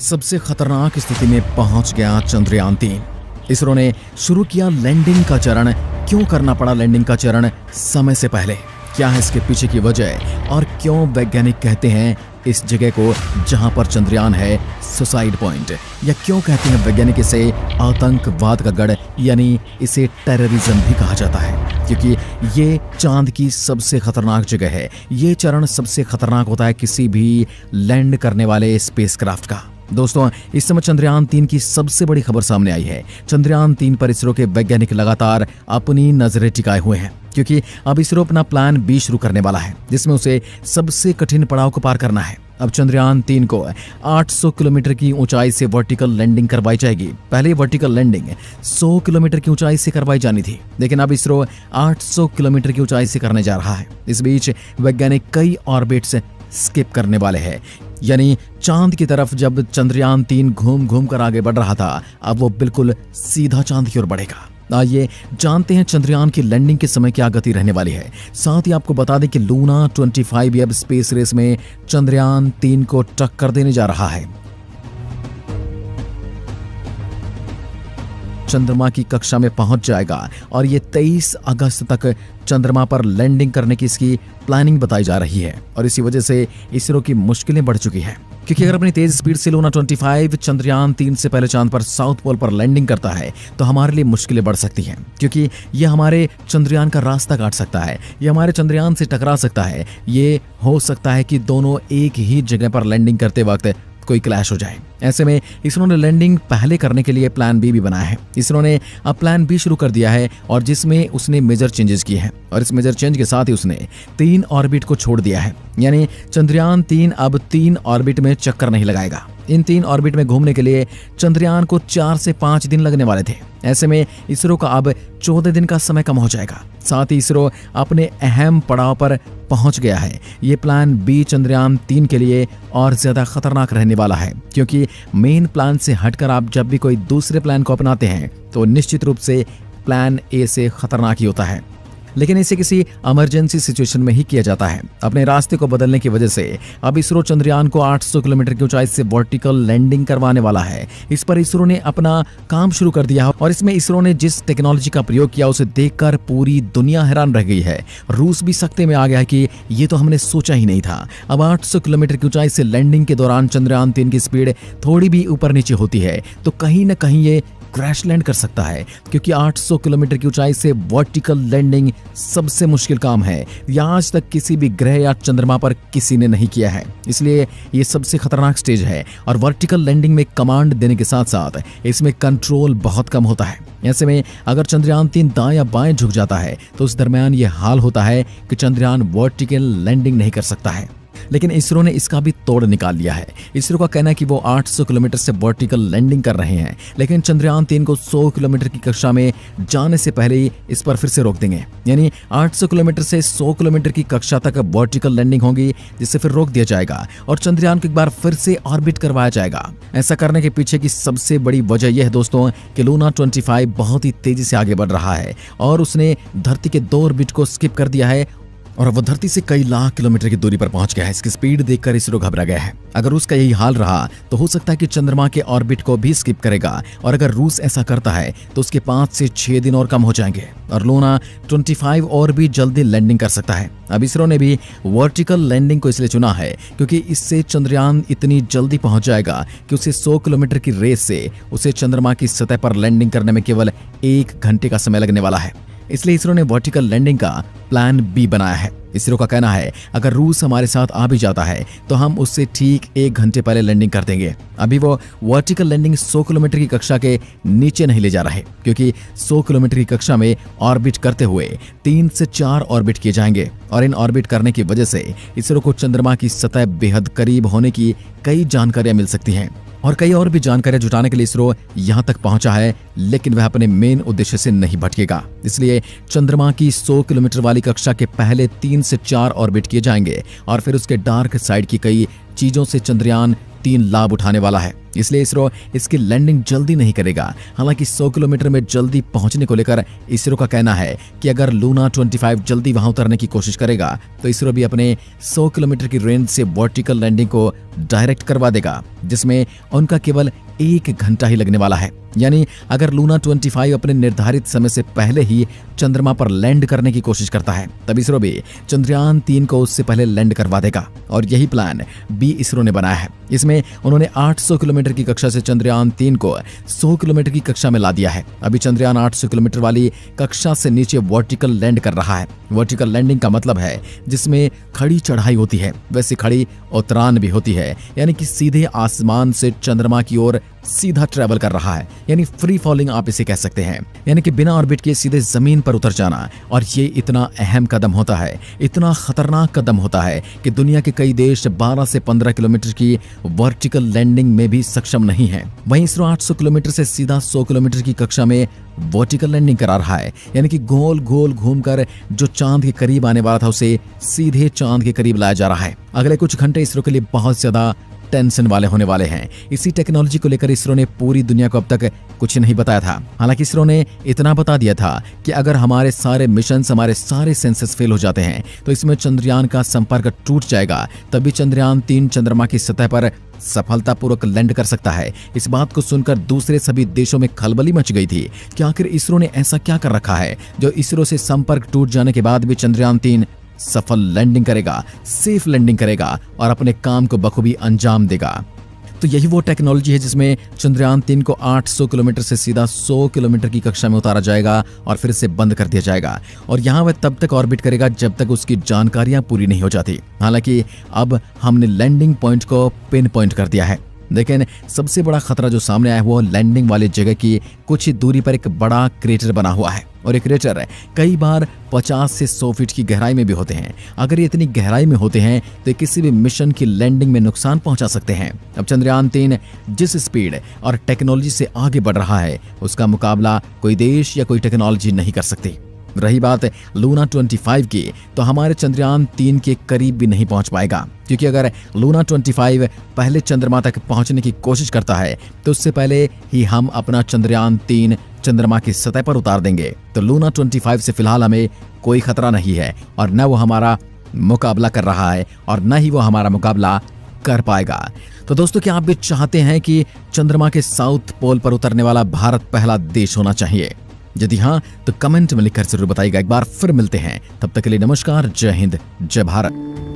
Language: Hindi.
सबसे खतरनाक स्थिति में पहुंच गया चंद्रयान-3। इसरो ने शुरू किया लैंडिंग का चरण। क्यों करना पड़ा लैंडिंग का चरण समय से पहले? क्या है इसके पीछे की वजह और क्यों वैज्ञानिक कहते हैं इस जगह को जहां पर चंद्रयान है सुसाइड पॉइंट, या क्यों कहते हैं वैज्ञानिक इसे आतंकवाद का गढ़, यानी इसे टेररिज्म भी कहा जाता है, क्योंकि ये चांद की सबसे खतरनाक जगह है। ये चरण सबसे खतरनाक होता है किसी भी लैंड करने वाले स्पेसक्राफ्ट का। दोस्तों, इस समय चंद्रयान-3 की सबसे बड़ी खबर सामने आई है। चंद्रयान-3 पर इसरो के वैज्ञानिक लगातार अपनी नजरें टिकाए हुए हैं, क्योंकि अब इसरो अपना प्लान बी शुरू करने वाला है, जिसमें उसे सबसे कठिन पड़ाव को पार करना है। अब चंद्रयान-3 को 800 किलोमीटर की ऊंचाई से वर्टिकल लैंडिंग करवाई जाएगी। पहले वर्टिकल लैंडिंग 100 किलोमीटर की ऊंचाई से करवाई जानी थी, लेकिन अब इसरो 800 किलोमीटर की ऊंचाई से करने जा रहा है। इस बीच वैज्ञानिक कई ऑर्बिट्स स्किप करने वाले हैं, यानी चांद की तरफ जब चंद्रयान-3 घूम घूम कर आगे बढ़ रहा था, अब वो बिल्कुल सीधा चांद की ओर बढ़ेगा। आइए जानते हैं चंद्रयान की लैंडिंग के समय क्या गति रहने वाली है। साथ ही आपको बता दें कि लूना 25 अब स्पेस रेस में चंद्रयान-3 को टक्कर देने जा रहा है। चंद्रमा की कक्षा में पहुंच जाएगा और ये 23 अगस्त तक चंद्रमा पर लैंडिंग करने की इसकी प्लानिंग बताई जा रही है। और इसी वजह से इसरो की मुश्किलें बढ़ चुकी हैं, क्योंकि अगर अपनी तेज स्पीड से लूना 25 चंद्रयान-3 से पहले चांद पर साउथ पोल पर लैंडिंग करता है तो हमारे लिए मुश्किलें बढ़ सकती हैं, क्योंकि ये हमारे चंद्रयान का रास्ता काट सकता है, ये हमारे चंद्रयान से टकरा सकता है। ये हो सकता है कि दोनों एक ही जगह पर लैंडिंग करते वक्त कोई क्लैश हो जाए। ऐसे में इसरो ने लैंडिंग पहले करने के लिए प्लान बी भी बनाया है। इसरो ने अब प्लान बी शुरू कर दिया है, और जिसमें उसने मेजर चेंजेस किए हैं, और इस मेजर चेंज के साथ ही उसने 3 ऑर्बिट को छोड़ दिया है। यानी चंद्रयान-3 अब 3 ऑर्बिट में चक्कर नहीं लगाएगा। इन 3 ऑर्बिट में घूमने के लिए चंद्रयान को 4 से 5 दिन लगने वाले थे। ऐसे में इसरो का अब 14 दिन का समय कम हो जाएगा। साथ ही इसरो अपने अहम पड़ाव पर पहुंच गया है। ये प्लान बी चंद्रयान-3 के लिए और ज्यादा खतरनाक रहने वाला है, क्योंकि मेन प्लान से हटकर आप जब भी कोई दूसरे प्लान को अपनाते हैं तो निश्चित रूप से प्लान ए से खतरनाक ही होता है। लेकिन इसे किसी इमरजेंसी सिचुएशन में ही किया जाता है। अपने रास्ते को बदलने की वजह से अब इसरो चंद्रयान को 800 किलोमीटर की ऊंचाई से वर्टिकल लैंडिंग करवाने वाला है। इस पर इसरो ने अपना काम शुरू कर दिया, और इसमें इसरो ने जिस टेक्नोलॉजी का प्रयोग किया उसे देखकर पूरी दुनिया हैरान रह गई है। रूस भी सकते में आ गया कि ये तो हमने सोचा ही नहीं था। अब 800 किलोमीटर की ऊंचाई से लैंडिंग के दौरान चंद्रयान-3 की स्पीड थोड़ी भी ऊपर नीचे होती है तो कहीं ना कहीं ये क्रैश लैंड कर सकता है, क्योंकि 800 किलोमीटर की ऊंचाई से वर्टिकल लैंडिंग सबसे मुश्किल काम है। यह आज तक किसी भी ग्रह या चंद्रमा पर किसी ने नहीं किया है, इसलिए ये सबसे खतरनाक स्टेज है। और वर्टिकल लैंडिंग में कमांड देने के साथ साथ इसमें कंट्रोल बहुत कम होता है। ऐसे में अगर चंद्रयान-3 दाएं या बाएं झुक जाता है तो उस दरमियान ये हाल होता है कि चंद्रयान वर्टिकल लैंडिंग नहीं कर सकता है। लेकिन इसरो ने इसका भी तोड़ निकाल लिया है। इसरो का कहना है कि वो 800 किलोमीटर से वर्टिकल लैंडिंग कर रहे हैं, लेकिन चंद्रयान-3 को 100 किलोमीटर की कक्षा में जाने से पहले ही इस पर फिर से रोक देंगे। यानी 800 किलोमीटर से 100 किलोमीटर की कक्षा तक वर्टिकल लैंडिंग होगी, जिससे फिर रोक दिया जाएगा और चंद्रयान को एक बार फिर से ऑर्बिट करवाया जाएगा। ऐसा करने के पीछे की सबसे बड़ी वजह यह है दोस्तों कि लूना 25 बहुत ही तेजी से आगे बढ़ रहा है, और उसने धरती के 2 ऑर्बिट को स्किप कर दिया है, और वो धरती से कई लाख किलोमीटर की दूरी पर पहुंच गया है। इसकी स्पीड देखकर इसरो घबरा गया है। अगर उसका यही हाल रहा तो हो सकता है कि चंद्रमा के ऑर्बिट को भी स्किप करेगा, और अगर रूस ऐसा करता है तो उसके 5 से 6 दिन और कम हो जाएंगे, और लूना 25 और भी जल्दी लैंडिंग कर सकता है। अब इसरो ने भी वर्टिकल लैंडिंग को इसलिए चुना है क्योंकि इससे चंद्रयान इतनी जल्दी पहुंच जाएगा कि उसे 100 किलोमीटर की रेस से उसे चंद्रमा की सतह पर लैंडिंग करने में केवल 1 घंटे का समय लगने वाला है। इसलिए इसरो ने वर्टिकल लैंडिंग का प्लान बी बनाया है। इसरो का कहना है अगर रूस हमारे साथ आ भी जाता है तो हम उससे ठीक 1 घंटे पहले लैंडिंग कर देंगे। अभी वो वर्टिकल लैंडिंग 100 किलोमीटर की कक्षा के नीचे नहीं ले जा रहे, क्योंकि 100 किलोमीटर की कक्षा में ऑर्बिट करते हुए 3 से 4 ऑर्बिट किए जाएंगे, और इन ऑर्बिट करने की वजह से इसरो को चंद्रमा की सतह बेहद करीब होने की कई जानकारियां मिल सकती हैं। और कई और भी जानकारियां जुटाने के लिए इसरो यहां तक पहुंचा है, लेकिन वह अपने मेन उद्देश्य से नहीं भटकेगा। इसलिए चंद्रमा की 100 किलोमीटर वाली कक्षा के पहले 3 से 4 ऑर्बिट किए जाएंगे, और फिर उसके डार्क साइड की कई चीजों से चंद्रयान-3 लाभ उठाने वाला है। इसलिए इसरो इसकी लैंडिंग जल्दी नहीं करेगा। हालांकि 100 किलोमीटर में जल्दी पहुंचने को लेकर इसरो का कहना है कि अगर लूना 25 जल्दी वहां उतरने की कोशिश करेगा तो इसरो भी अपने 100 किलोमीटर की रेंज से वर्टिकल लैंडिंग को डायरेक्ट करवा देगा, जिसमें उनका केवल 1 घंटा ही लगने वाला है। यानी अगर लूना 25 अपने निर्धारित समय से पहले ही चंद्रमा पर लैंड करने की कोशिश करता है, तब इसरो भी चंद्रयान 3 को उससे पहले लैंड करवा देगा। और यही प्लान भी इसरो ने बनाया है। इसमें उन्होंने 800 किलोमीटर की कक्षा से चंद्रयान 3 को 100 किलोमीटर की कक्षा में ला दिया है। अभी चंद्रयान 800 किलोमीटर वाली कक्षा से नीचे वर्टिकल लैंड कर रहा है। वर्टिकल लैंडिंग का मतलब है जिसमें खड़ी चढ़ाई होती है, वैसे खड़ी उतरान भी होती है, यानी कि सीधे आसमान से चंद्रमा की ओर सीधा ट्रैवल कर रहा है, यानी फ्री फॉलिंग आप इसे कह सकते हैं, यानी कि बिना ऑर्बिट के सीधे जमीन पर उतर जाना। और ये इतना अहम कदम होता है, इतना खतरनाक कदम होता है कि दुनिया के कई देश 12 से 15 किलोमीटर की वर्टिकल लैंडिंग में भी सक्षम नहीं है। वहीं इसरो 800 किलोमीटर से सीधा 100 किलोमीटर की कक्षा में वर्टिकल लैंडिंग करा रहा है, यानी कि गोल गोल घूमकर जो चांद के करीब आने वाला था उसे सीधे चांद के करीब लाया जा रहा है। अगले कुछ घंटे इसरो के लिए बहुत ज्यादा टेंशन वाले होने वाले हैं। इसी टेक्नोलॉजी को लेकर इसरो ने पूरी दुनिया को अब तक कुछ नहीं बताया था। हालांकि इसरो ने इतना बता दिया था कि अगर हमारे सारे मिशन, हमारे सारे सेंसर्स फेल हो जाते हैं तो इसमें चंद्रयान का संपर्क टूट जाएगा, तभी चंद्रयान 3 चंद्रमा की सतह पर सफलतापूर्वक लैंड कर सकता है। इस बात को सुनकर दूसरे सभी देशों में खलबली मच गई थी कि आखिर इसरो ने ऐसा क्या कर रखा है जो इसरो से संपर्क टूट जाने के बाद भी चंद्रयान 3 सफल लैंडिंग करेगा, सेफ लैंडिंग करेगा और अपने काम को बखूबी अंजाम देगा। तो यही वो टेक्नोलॉजी है जिसमें चंद्रयान 3 को 800 किलोमीटर से सीधा 100 किलोमीटर की कक्षा में उतारा जाएगा और फिर से बंद कर दिया जाएगा। और यहाँ वह तब तक ऑर्बिट करेगा जब तक उसकी जानकारियां पूरी नहीं हो जाती। हालांकि अब हमने लैंडिंग पॉइंट को पिन पॉइंट कर दिया है। लेकिन सबसे बड़ा खतरा जो सामने आया वो लैंडिंग वाली जगह की कुछ ही दूरी पर एक बड़ा क्रेटर बना हुआ है और ये क्रेटर कई बार 50 से 100 फीट की गहराई में भी होते हैं। अगर ये इतनी गहराई में होते हैं तो किसी भी मिशन की लैंडिंग में नुकसान पहुंचा सकते हैं। अब चंद्रयान 3 जिस स्पीड और टेक्नोलॉजी से आगे बढ़ रहा है उसका मुकाबला कोई देश या कोई टेक्नोलॉजी नहीं कर सकती। रही बात लूना 25 की, तो हमारे चंद्रयान 3 के करीब भी नहीं पहुंच पाएगा, क्योंकि अगर लूना 25 पहले चंद्रमा तक पहुंचने की कोशिश करता है तो उससे पहले ही हम अपना चंद्रयान 3 चंद्रमा की सतह पर उतार देंगे। तो लूना 25 से फिलहाल हमें कोई खतरा नहीं है और न वो हमारा मुकाबला कर रहा है और न ही वो हमारा मुकाबला कर पाएगा। तो दोस्तों, क्या आप भी चाहते हैं कि चंद्रमा के साउथ पोल पर उतरने वाला भारत पहला देश होना चाहिए? यदि हाँ तो कमेंट में लिखकर जरूर बताइएगा। एक बार फिर मिलते हैं, तब तक के लिए नमस्कार, जय हिंद, जय भारत।